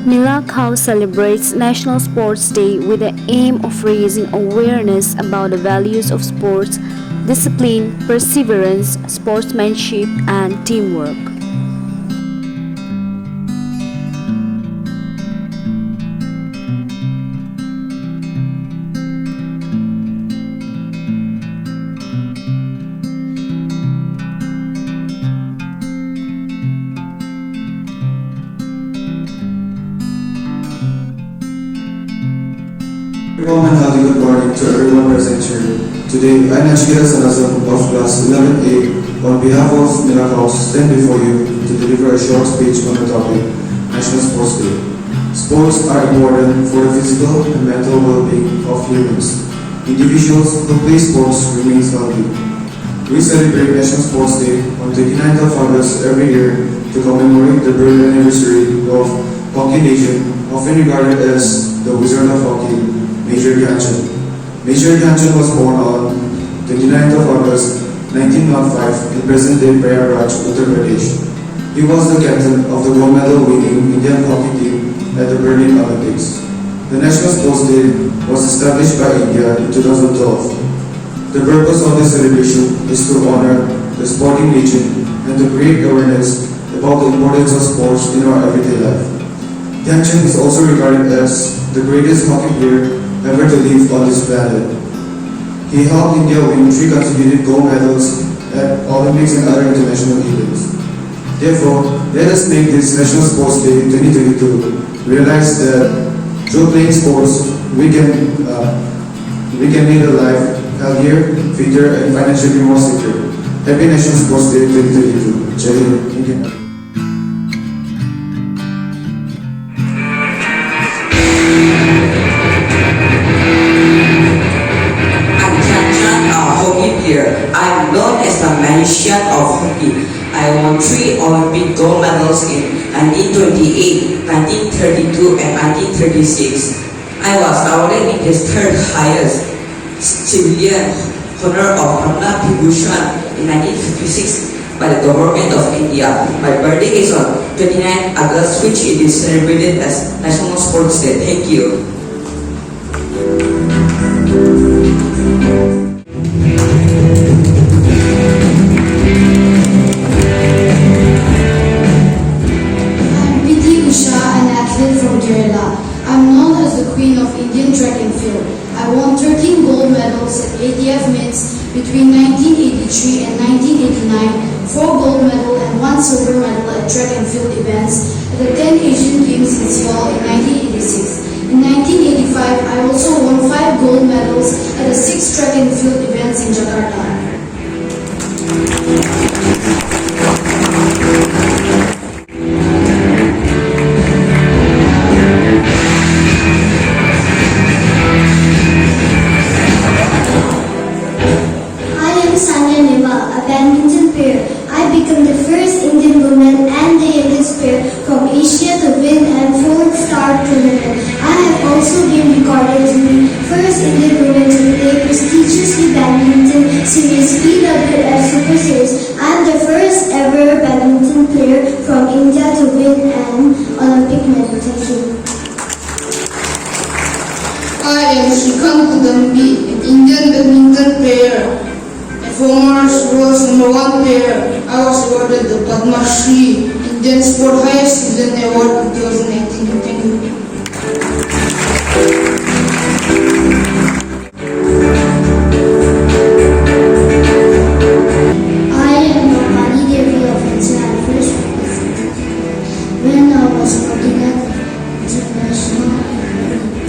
Milak House celebrates National Sports Day with the aim of raising awareness about the values of sports, discipline, perseverance, sportsmanship, and teamwork. Warm and healthy good morning to everyone present here. Today, I, Nachiketa of class 11A, on behalf of Milak House, stand before you to deliver a short speech on the topic, National Sports Day. Sports are important for the physical and mental well-being of humans. Individuals who play sports remain healthy. We celebrate National Sports Day on 29th of August every year to commemorate the birth anniversary of hockey legend, often regarded as the Wizard of Hockey, Major Dhyan Chand. Major Dhyan Chand was born on 29th of August 1905 in present-day Prayagraj, Uttar Pradesh. He was the captain of the gold medal-winning Indian hockey team at the Berlin Olympics. The National Sports Day was established by India in 2012. The purpose of this celebration is to honor the sporting legend and to create awareness about the importance of sports in our everyday life. Dhyan Chand is also regarded as the greatest hockey player ever to live on this planet. He helped India win 3 consecutive gold medals at Olympics and other international events. Therefore, let us make this National Sports Day 2022 realize that through playing sports, we can lead a life healthier, fitter, and financially more secure. Happy National Sports Day 2022. Jai Hind, India. I'm known as the magician of hockey. I won 3 Olympic gold medals in 1928, 1932 and 1936. I was awarded in his third highest civilian honor of Padma Vibhushan in 1956 by the government of India. My birthday is on 29 August, which it is celebrated as National Sports Day. Thank you. I'm known as the Queen of Indian track and field. I won 13 gold medals at ATF meets between 1983 and 1989, 4 gold medals and 1 silver medal at track and field events at the 10 Asian Games in Seoul in 1986. In 1985, I also won 5 gold medals at the 6 track and field events in Jakarta. A badminton player. I became the first Indian woman and the youngest player from Asia to win a 4-star tournament. I have also been recorded to be first Indian woman to play prestigiously badminton series PWF Super Series. I am the first ever badminton player from India to win an Olympic medal. Thank you. I am an Indian badminton player. Former world's #1 player, I was awarded the Padma Shri Indian Sport Highest Citizen Award in 2018. Thank you. I am Normani Devi of India. First when I was working at international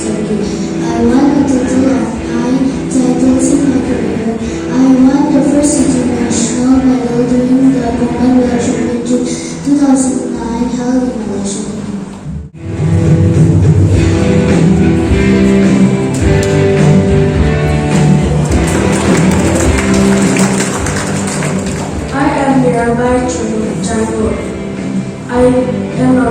circuit, I won a total of 9 titles in my career. I won the first international medal during the Commonwealth Championship 2009 held in Malaysia. I am Mirabai Chandu. I am a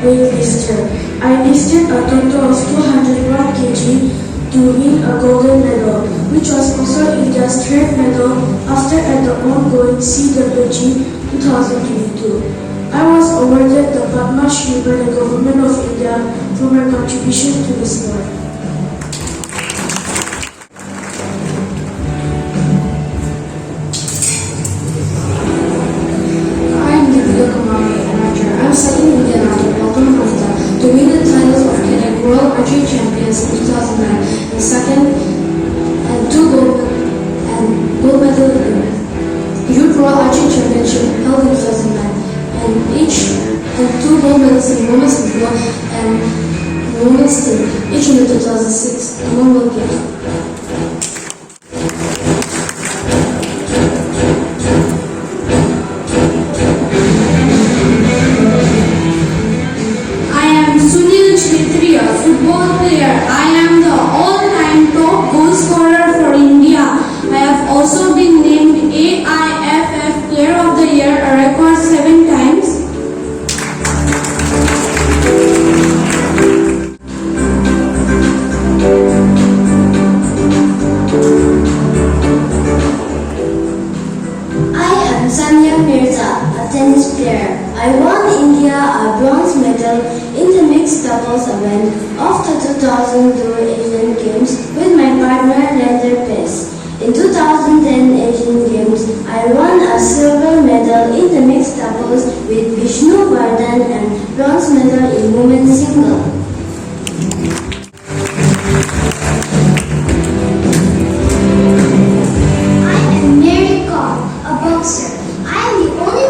weightlifter. I lifted a total of 201 kg to win a golden medal, which was also India's third medal after at the ongoing CWG 2022. I was awarded the Padma Shri by the Government of India for my contribution to the sport. I'm studying Indian archer Meukum to win the titles of cadet World Archery Champions in 2009 and second and gold medal in Youth World Archery Championship held in 2009 and 2 gold medals in women's football and women's team, each in the 2006 Commonwealth Games. Football player. I am the all-time top goal scorer for India. I have also been named AIFF Player of the Year, a record 7 times. A tennis player. I won India a bronze medal in the mixed doubles event of the 2002 Asian Games with my partner Leather Pace. In 2010 Asian Games, I won a silver medal in the mixed doubles with Vishnu Vardhan and bronze medal in women's single.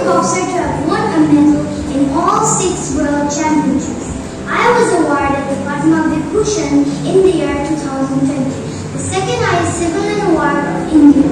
Boxer to have won a medal in all 6 world championships. I was awarded the Padma Vibhushan in the year 2020, the second highest civilian award of India.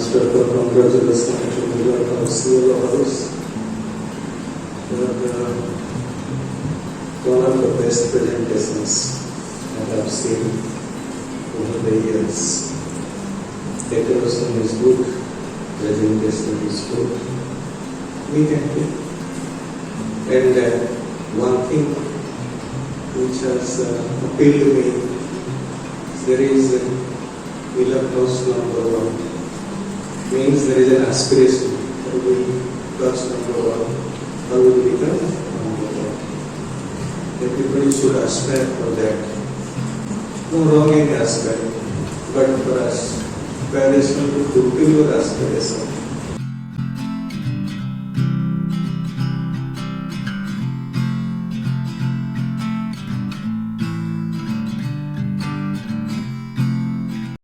first of all, congratulations to Milak and all of us. You are one of the best presentations I have seen over the years. Decoration is good, presentation is good. We can do. And one thing which has appealed to me, there is Milak House number 1. Means there is an aspiration to be class number 1. How will become number 1? Everybody should aspire for that. No wrong in aspiring, but for us, aspiration to fulfill your aspiration.